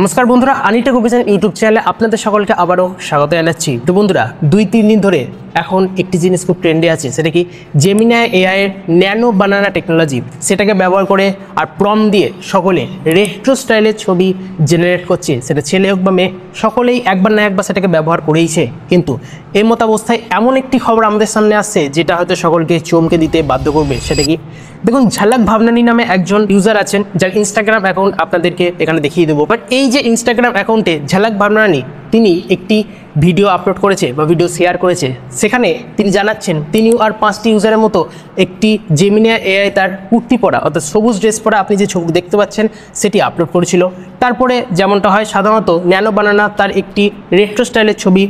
নমস্কার বন্ধুরা, আনিটেক অভিযান ইউটিউব চ্যানেলে আপনাদের সকলকে আবারও স্বাগত জানাচ্ছি। তো বন্ধুরা, 2-3 দিন ধরে এখন একটি জিনিস খুব ট্রেন্ডে আছে, সেটা কি জেমিনাই এআই এর ন্যানো বানানা টেকনোলজি। সেটাকে ব্যবহার করে আর প্রম্পট দিয়ে সকলে রেট্রো স্টাইলের ছবি জেনারেট করছে। সেটা ছেলে হোক বা মেয়ে, সকলেই একবার না একবার সেটাকে ব্যবহার করেইছে। কিন্তু এই মতাবস্থায় এমন একটি খবর আমাদের সামনে আসছে যেটা হয়তো সকলকে চমকে দিতে বাধ্য করবে। সেটা কি, দেখুন, ঝালাক ভাবনানি নামে একজন ইউজার আছেন, যার ইনস্টাগ্রাম অ্যাকাউন্ট আপনাদেরকে এখানে দেখিয়ে দেবো। বাট এই যে ইনস্টাগ্রাম অ্যাকাউন্টে ঝালাক ভাবনানি, তিনি একটি ভিডিও আপলোড করেছে বা ভিডিও শেয়ার করেছে। সেখানে তিনি জানাচ্ছেন তিনিও আর 5টি ইউজারের মতো একটি জেমিনাই এআই তার কুর্তি পরা অর্থাৎ সবুজ ড্রেস পরা আপনি যে ছবি দেখতে পাচ্ছেন সেটি আপলোড করেছিল। তারপরে যেমনটা হয় সাধারণত ন্যানো বানানা তার একটি রেট্রো স্টাইলের ছবি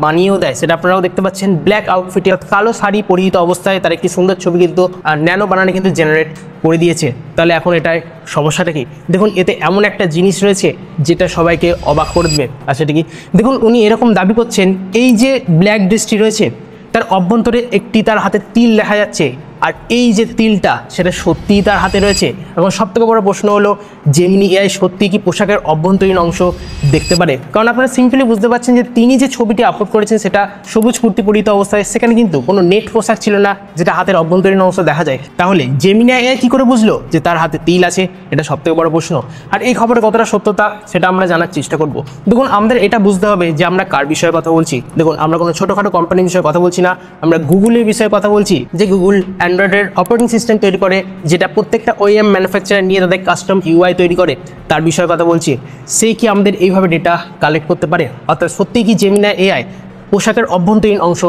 বানিয়েও দেয়, সেটা আপনারাও দেখতে পাচ্ছেন। ব্ল্যাক আউটফিটে কালো শাড়ি পরিহিত অবস্থায় তার একটি সুন্দর ছবি কিন্তু ন্যানো বানানা কিন্তু জেনারেট করে দিয়েছে। তাহলে এখন এটার সমস্যাটা কি? দেখুন, এতে এমন একটা জিনিস রয়েছে যেটা সবাইকে অবাক করে দেবে। আর সেটা কি, দেখুন, উনি এরকম দাবি করছেন, এই যে ব্ল্যাক ড্রেসটি রয়েছে তার অভ্যন্তরে একটি তার হাতে তিল দেখা যাচ্ছে, আর এই যে তিলটা সেটা সত্যিই তার হাতে রয়েছে। এবং সবথেকে বড় প্রশ্ন হলো, জেমিনি এআই সত্যি কি পোশাকের অভ্যন্তরীণ অংশ দেখতে পারে? কারণ আপনারা সিম্পলি বুঝতে পারছেন যে তিনি যে ছবিটি আপলোড করেছেন সেটা সবুজ কুর্তি পরিহিত অবস্থায়, সেখানে কিন্তু কোনো নেট পোশাক ছিল না যেটা হাতের অভ্যন্তরীণ অংশ দেখা যায়। তাহলে জেমিনি এআই কি করে বুঝলো যে তার হাতে তিল আছে? এটা সবথেকে বড় প্রশ্ন। আর এই খবরের কতটা সত্যতা সেটা আমরা জানার চেষ্টা করব। দেখুন, আমাদের এটা বুঝতে হবে যে আমরা কার বিষয়ে কথা বলছি। দেখুন, আমরা কোনো ছোটোখাটো কোম্পানির বিষয়ে কথা বলছি না, আমরা গুগলের বিষয়ে কথা বলছি। যে গুগল অ্যান্ড্রয়েডের অপারেটিং সিস্টেম তৈরি করে, যেটা প্রত্যেকটা ওএম ম্যানুফ্যাকচারার নিয়ে তাদের কাস্টম ইউআই তৈরি করে, তার বিষয়ে কথা বলছি। সেই কি আমাদের এইভাবে ডেটা কালেক্ট করতে পারে? অর্থাৎ সত্যি কি জেমিনাই এআই পোশাকের অভ্যন্তরীণ অংশ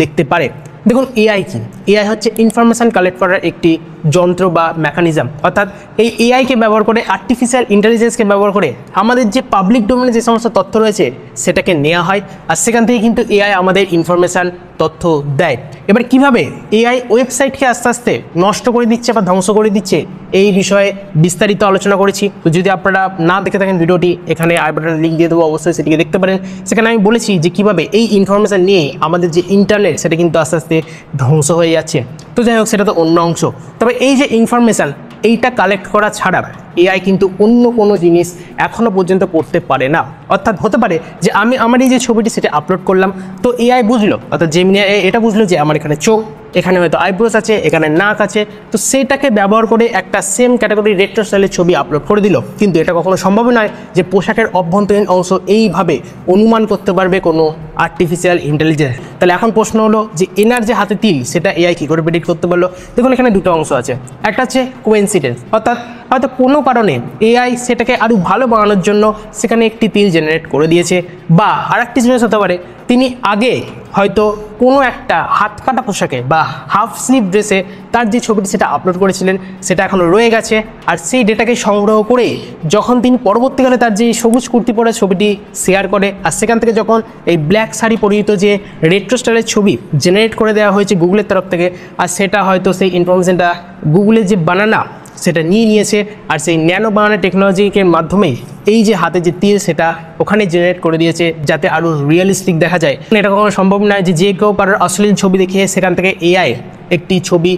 দেখতে পারে? দেখুন, এআই কি? এআই হচ্ছে ইনফরমেশান কালেক্ট করার একটি যন্ত্র বা মেকানিজম। অর্থাৎ এই এআইকে ব্যবহার করে, আর্টিফিশিয়াল ইন্টেলিজেন্সকে ব্যবহার করে আমাদের যে পাবলিক ডোমেনে যে সমস্ত তথ্য রয়েছে সেটাকে নেওয়া হয়, আর সেখান থেকে কিন্তু এআই আমাদের ইনফরমেশান তথ্য দেয়। এবার কিভাবে এআই ওয়েবসাইটকে আস্তে আস্তে নষ্ট করে দিচ্ছে বা ধ্বংস করে দিচ্ছে, এই বিষয়ে বিস্তারিত আলোচনা করেছি। তো যদি আপনারা না দেখে থাকেন ভিডিওটি, এখানে আই বাটনের লিঙ্ক দিয়ে দেবো, অবশ্যই সেটিকে দেখতে পারেন। সেখানে আমি বলেছি যে কীভাবে এই ইনফরমেশান নিয়ে আমাদের যে ইন্টারনেট সেটা কিন্তু আস্তে আস্তে ধ্বংস হয়ে যাচ্ছে। তো যাই হোক, সেটা তো অন্য অংশ। তবে এই যে ইনফরমেশান, এইটা কালেক্ট করা ছাড়া এআই কিন্তু অন্য কোনো জিনিস এখনও পর্যন্ত করতে পারে না। অর্থাৎ হতে পারে যে আমি আমার এই যে ছবিটি সেটা আপলোড করলাম, তো এআই বুঝলো, অর্থাৎ জেমিনি এআই এটা বুঝলো যে আমার এখানে চোখ, এখানে হয়তো আইব্রোস আছে, এখানে নাক আছে, তো সেটাকে ব্যবহার করে একটা সেম ক্যাটাগরি রেট্রো স্টাইলের ছবি আপলোড করে দিল। কিন্তু এটা কখনো সম্ভব নয় যে পোশাকের অভ্যন্তরীণ অংশ এইভাবে অনুমান করতে পারবে কোনো আর্টিফিশিয়াল ইন্টেলিজেন্স। তাহলে এখন প্রশ্ন হলো যে এনার যে হাতে তিল সেটা এআই কী করে প্রেডিক্ট করতে পারলো? দেখুন, এখানে দুটো অংশ আছে। একটা হচ্ছে কোইন্সিডেন্স, অর্থাৎ হয়তো কোনো কারণে এআই সেটাকে আরও ভালো বানানোর জন্য সেখানে একটি তিল জেনারেট করে দিয়েছে। বা আরেকটি জিনিস হতে পারে, তিনি আগে হয়তো কোনো একটা হাত কাটা পোশাকে বা হাফ স্লিভ ড্রেসে তার যে ছবিটি সেটা আপলোড করেছিলেন সেটা এখনও রয়ে গেছে, আর সেই ডেটাকে সংগ্রহ করে যখন তিনি পরবর্তীকালে তার যে সবুজ কুর্তি পরে ছবিটি শেয়ার করে, আর সেখান থেকে যখন এই ব্ল্যাক শাড়ি পরিহিত যে রেট্রো স্টাইলের ছবি জেনারেট করে দেওয়া হয়েছে গুগলের তরফ থেকে, আর সেটা হয়তো সেই ইনফরমেশনটা গুগলের যে বানানা সেটা নিয়ে নিয়েছে, আর সেই ন্যানো বানানা টেকনোলজির মাধ্যমে এই যে হাতে যে তিল সেটা ওখানে জেনারেট করে দিয়েছে যাতে আরও রিয়েলিস্টিক দেখা যায়। এটা কখনো সম্ভব নয় যে কেউ কারোর অশ্লীল ছবি দেখিয়ে সেখান থেকে এআই একটি ছবি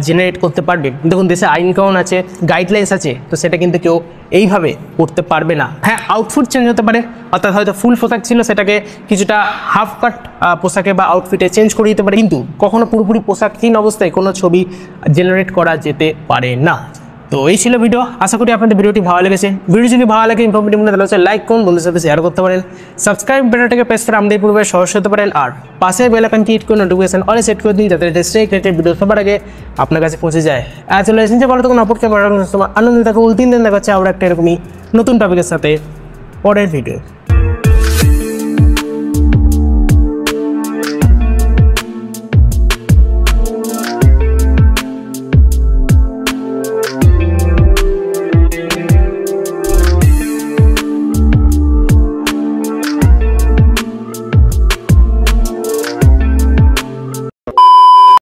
জেনারেট করতে পারবে। দেখুন, দেশে আইন কানুন আছে, গাইডলাইন্স আছে, তো সেটা কিন্তু কেউ এইভাবে করতে পারবে না। হ্যাঁ, আউটফিট চেঞ্জ হতে পারে, অর্থাৎ হয়তো ফুল পোশাক ছিল সেটাকে কিছুটা হাফ কাট পোশাকে বা আউটফিটে চেঞ্জ করে দিতে পারে, কিন্তু কখনো পুরোপুরি পোশাকহীন অবস্থায় কোনো ছবি জেনারেট করা যেতে পারে না। তো এই ছিল ভিডিও। আশা করি আপনাদের ভিডিওটি ভালো লেগেছে। ভিডিও যদি ভালো লাগে, ইনফরমেটিভ মনে তাহলে লাইক করুন, বন্ধুদের সাথে শেয়ার করতে পারেন, সাবস্ক্রাইব বাটনটাকে প্রেস করে আমাদের পূর্বে সদস্য হতে পারেন, আর পাশে বেল আইকনটি হিট করে নোটিফিকেশন অলে সেট করে দিন যাতে লেটেস্ট ভিডিও সবার আগে আপনার কাছে পৌঁছে যায়। চলে এসেছে ভালো তখন অপরকে আনন্দ থাকুন। 3 দিন দেখা হচ্ছে আবার একটা এরকমই নতুন টপিকের সাথে পরের ভিডিও।